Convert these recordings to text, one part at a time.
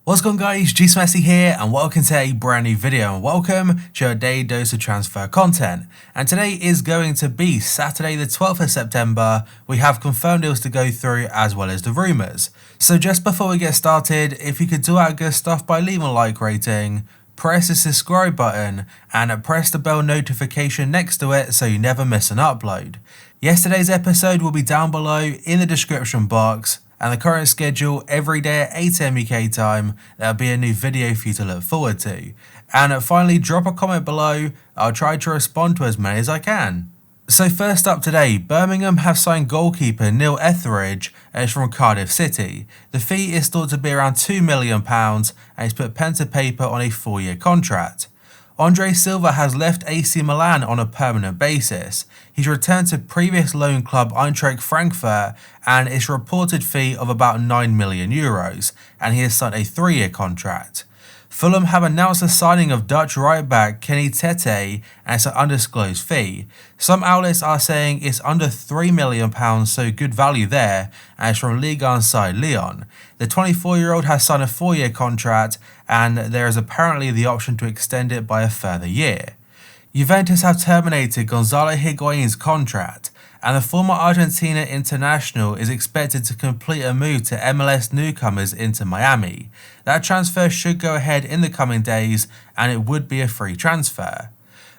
What's going on, guys, G-Smessy here and welcome to a brand new video and welcome to your daily dose of transfer content. And today is going to be Saturday the 12th of September. We have confirmed deals to go through as well as the rumours. So just before we get started, if you could do our good stuff by leaving a like rating, press the subscribe button and press the bell notification next to it so you never miss an upload. Yesterday's episode will be down below in the description box, and the current schedule every day at 8 AM UK time. There'll be a new video for you to look forward to. And finally, drop a comment below. I'll try to respond to as many as I can. So first up today, Birmingham have signed goalkeeper Neil Etheridge as from Cardiff City. The fee is thought to be around £2 million and he's put pen to paper on a 4-year contract. Andre Silva has left AC Milan on a permanent basis. He's returned to previous loan club Eintracht Frankfurt and its reported fee of about €9 million, and he has signed a 3-year contract. Fulham have announced the signing of Dutch right-back Kenny Tete and it's an undisclosed fee. Some outlets are saying it's under £3 million, so good value there, and it's from Ligue 1 side Lyon. The 24-year-old has signed a 4-year contract and there is apparently the option to extend it by a further year. Juventus have terminated Gonzalo Higuain's contract, and the former Argentina international is expected to complete a move to MLS newcomers Inter Miami. That transfer should go ahead in the coming days and it would be a free transfer.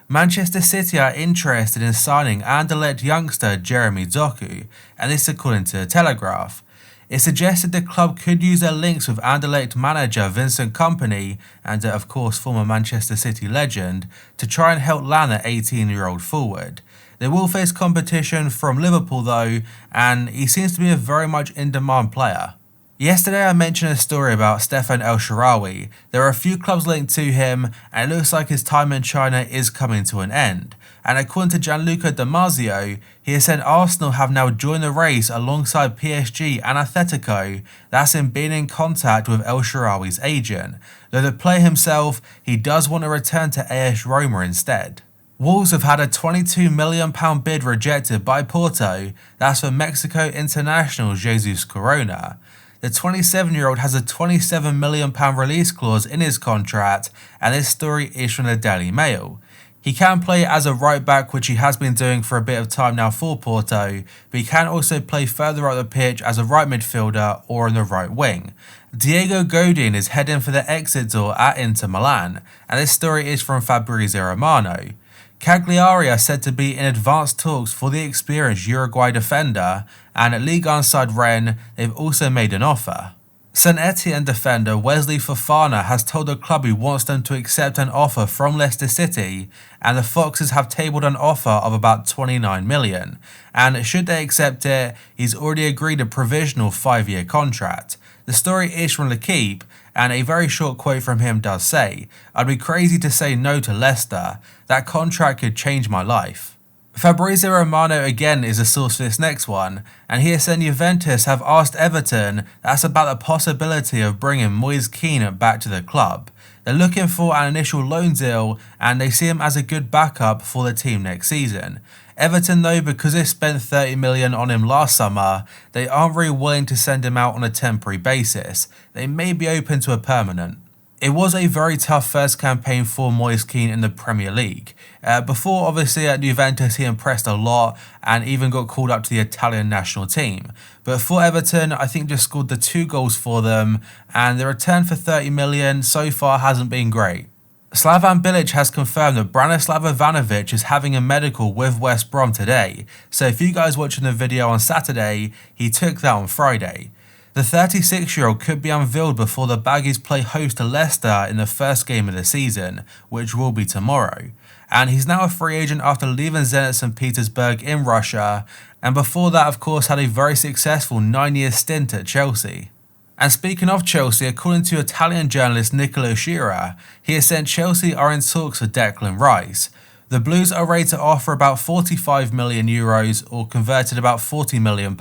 Manchester City are interested in signing Anderlecht youngster Jeremy Doku, and this according to the Telegraph. It suggested the club could use their links with Anderlecht manager Vincent Kompany and of course former Manchester City legend to try and help land the 18-year-old forward. They will face competition from Liverpool though, and he seems to be a very much in demand player. Yesterday I mentioned a story about Stefan El Shaarawy. There are a few clubs linked to him and it looks like his time in China is coming to an end. And according to Gianluca Damasio, he has said Arsenal have now joined the race alongside PSG and Atletico. That's in being in contact with El Shaarawy's agent. Though the player himself, he does want to return to AS Roma instead. Wolves have had a £22 million bid rejected by Porto. That's for Mexico international Jesus Corona. The 27-year-old has a £27 million release clause in his contract, and this story is from the Daily Mail. He can play as a right back, which he has been doing for a bit of time now for Porto, but he can also play further up the pitch as a right midfielder or in the right wing. Diego Godin is heading for the exit door at Inter Milan, and this story is from Fabrizio Romano. Cagliari are said to be in advanced talks for the experienced Uruguay defender, and at Ligue 1 side Rennes, they've also made an offer. St Etienne defender Wesley Fofana has told the club he wants them to accept an offer from Leicester City, and the Foxes have tabled an offer of about £29 million, and should they accept it, he's already agreed a provisional 5-year contract. The story is from L'Equipe, and a very short quote from him does say, "I'd be crazy to say no to Leicester. That contract could change my life." Fabrizio Romano again is a source for this next one, and he has said Juventus have asked Everton that's about the possibility of bringing Moise Kean back to the club. They're looking for an initial loan deal and they see him as a good backup for the team next season. Everton though, because they spent £30 million on him last summer, they aren't really willing to send him out on a temporary basis. They may be open to a permanent. It was a very tough first campaign for Moise Kean in the Premier League. Before obviously at Juventus he impressed a lot and even got called up to the Italian national team. But for Everton I think just scored the 2 goals for them, and the return for £30 million so far hasn't been great. Slavan Bilic has confirmed that Branislav Ivanovic is having a medical with West Brom today, so if you guys watching the video on Saturday, he took that on Friday. The 36-year-old could be unveiled before the Baggies play host to Leicester in the first game of the season, which will be tomorrow. And he's now a free agent after leaving Zenit St. Petersburg in Russia, and before that of course had a very successful 9-year stint at Chelsea. And speaking of Chelsea, according to Italian journalist Nicolo Schira, he has said Chelsea are in talks for Declan Rice. The Blues are ready to offer about €45 million or converted about £40 million,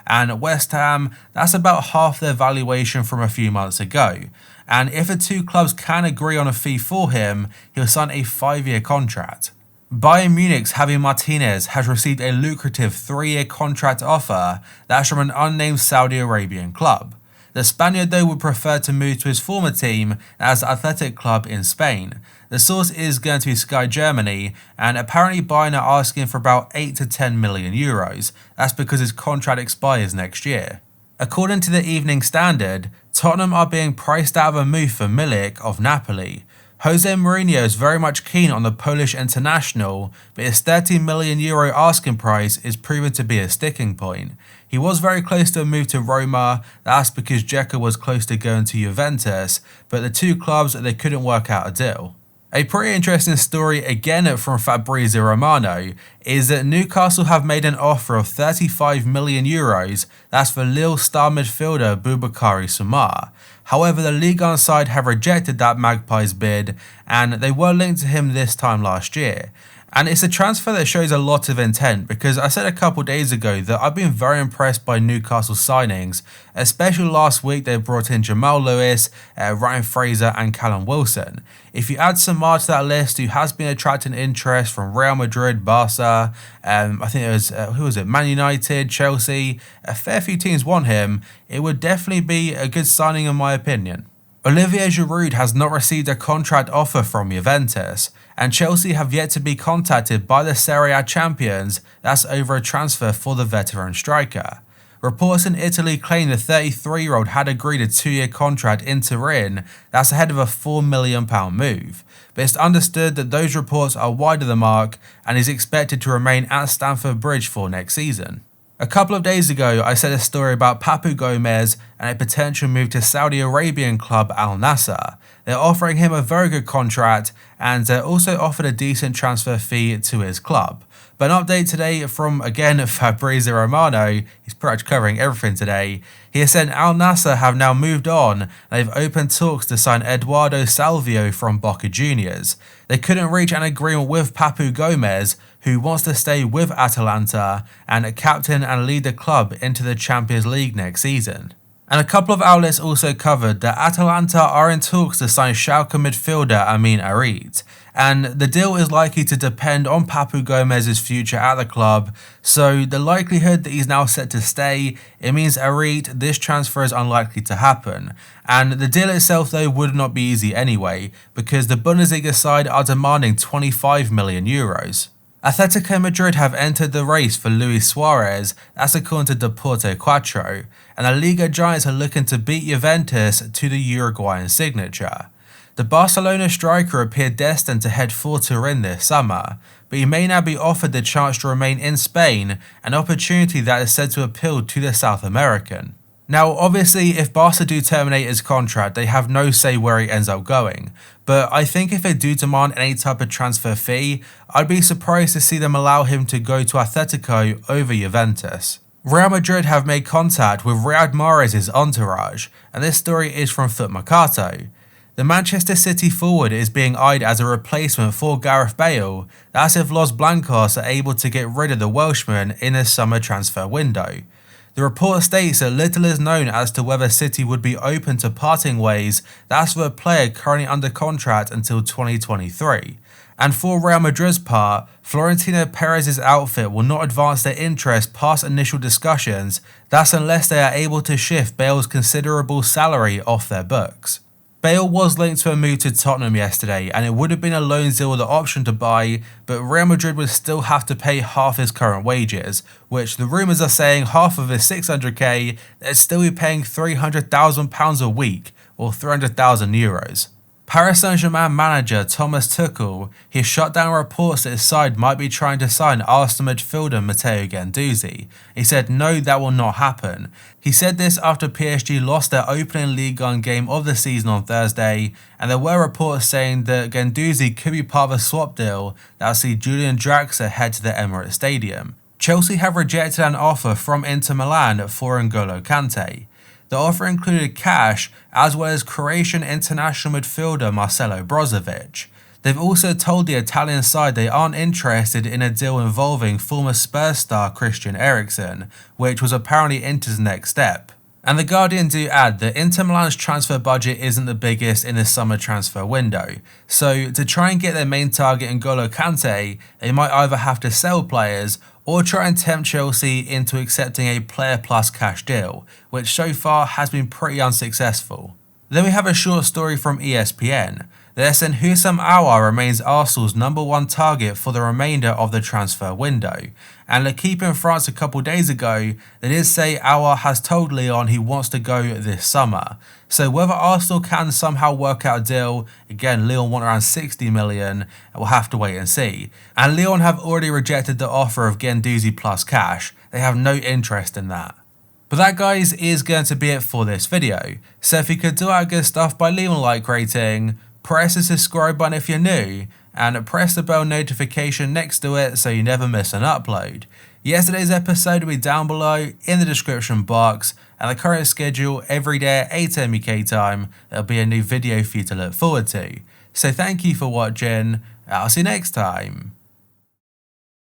and at West Ham, that's about half their valuation from a few months ago. And if the two clubs can agree on a fee for him, he'll sign a 5-year contract. Bayern Munich's Javi Martinez has received a lucrative 3-year contract offer that's from an unnamed Saudi Arabian club. The Spaniard though would prefer to move to his former team as Athletic club in Spain. The source is going to be Sky Germany, and apparently Bayern are asking for about 8 to 10 million euros. That's because his contract expires next year. According to the Evening Standard, Tottenham are being priced out of a move for Milik of Napoli. Jose Mourinho is very much keen on the Polish international, but his €30 million asking price is proven to be a sticking point. He was very close to a move to Roma, that's because Dzeko was close to going to Juventus, but the two clubs they couldn't work out a deal. A pretty interesting story again from Fabrizio Romano is that Newcastle have made an offer of €35 million, that's for Lille star midfielder Boubakary Soumare. However, the Ligue 1 side have rejected that Magpies bid, and they were linked to him this time last year. And it's a transfer that shows a lot of intent, because I said a couple days ago that I've been very impressed by Newcastle signings, especially last week they brought in Jamal Lewis, Ryan Fraser and Callum Wilson. If you add Soumare to that list, who has been attracting interest from Real Madrid, Barca, I think it was, who was it, Man United, Chelsea, a fair few teams want him, it would definitely be a good signing in my opinion. Olivier Giroud has not received a contract offer from Juventus, and Chelsea have yet to be contacted by the Serie A champions, that's over a transfer for the veteran striker. Reports in Italy claim the 33-year-old had agreed a 2-year contract in Turin, that's ahead of a £4 million move. But it's understood that those reports are wide of the mark and is expected to remain at Stamford Bridge for next season. A couple of days ago, I said a story about Papu Gomez and a potential move to Saudi Arabian club Al Nassr. They're offering him a very good contract and also offered a decent transfer fee to his club. But an update today from, again, Fabrizio Romano, he's pretty much covering everything today. He has said Al Nassr have now moved on and they've opened talks to sign Eduardo Salvio from Boca Juniors. They couldn't reach an agreement with Papu Gomez, who wants to stay with Atalanta and captain and lead the club into the Champions League next season. And a couple of outlets also covered that Atalanta are in talks to sign Schalke midfielder Amin Arid, and the deal is likely to depend on Papu Gomez's future at the club, so the likelihood that he's now set to stay, it means Arid, this transfer is unlikely to happen. And the deal itself though would not be easy anyway, because the Bundesliga side are demanding €25 million. Atletico Madrid have entered the race for Luis Suarez, that's according to Deporte Cuatro, and the Liga giants are looking to beat Juventus to the Uruguayan signature. The Barcelona striker appeared destined to head for Turin this summer, but he may now be offered the chance to remain in Spain, an opportunity that is said to appeal to the South American. Now obviously if Barca do terminate his contract, they have no say where he ends up going, but I think if they do demand any type of transfer fee, I'd be surprised to see them allow him to go to Atletico over Juventus. Real Madrid have made contact with Riyad Mahrez's entourage, and this story is from Foot Mercato. The Manchester City forward is being eyed as a replacement for Gareth Bale, that's if Los Blancos are able to get rid of the Welshman in the summer transfer window. The report states that little is known as to whether City would be open to parting ways, that's for a player currently under contract until 2023. And for Real Madrid's part, Florentino Perez's outfit will not advance their interest past initial discussions, that's unless they are able to shift Bale's considerable salary off their books. Bale was linked to a move to Tottenham yesterday, and it would have been a loan deal with the option to buy, but Real Madrid would still have to pay half his current wages, which the rumours are saying half of his €600k, they'd still be paying £300,000 a week, or €300,000. Paris Saint-Germain manager Thomas Tuchel, he shut down reports that his side might be trying to sign Arsenal midfielder Matteo Guendouzi. He said no, that will not happen. He said this after PSG lost their opening Ligue 1 game of the season on Thursday, and there were reports saying that Guendouzi could be part of a swap deal that will see Julian Draxler head to the Emirates Stadium. Chelsea have rejected an offer from Inter Milan for N'Golo Kante. The offer included cash as well as Croatian international midfielder Marcelo Brozovic. They've also told the Italian side they aren't interested in a deal involving former Spurs star Christian Eriksen, which was apparently Inter's next step. And the Guardian do add that Inter Milan's transfer budget isn't the biggest in this summer transfer window, so to try and get their main target N'Golo Kante, they might either have to sell players or try and tempt Chelsea into accepting a player plus cash deal, which so far has been pretty unsuccessful. Then we have a short story from ESPN. They're saying Houssem Aouar remains Arsenal's #1 target for the remainder of the transfer window. And L'Equipe in France a couple days ago, they did say Aouar has told Lyon he wants to go this summer. So whether Arsenal can somehow work out a deal, again Lyon want around 60 million, we'll have to wait and see. And Lyon have already rejected the offer of Guendouzi plus cash, they have no interest in that. But that, guys, is going to be it for this video. So if you could do our good stuff by leaving a like rating, press the subscribe button if you're new, and press the bell notification next to it so you never miss an upload. Yesterday's episode will be down below in the description box, and the current schedule every day at 8 AM UK time, there'll be a new video for you to look forward to. So thank you for watching, I'll see you next time.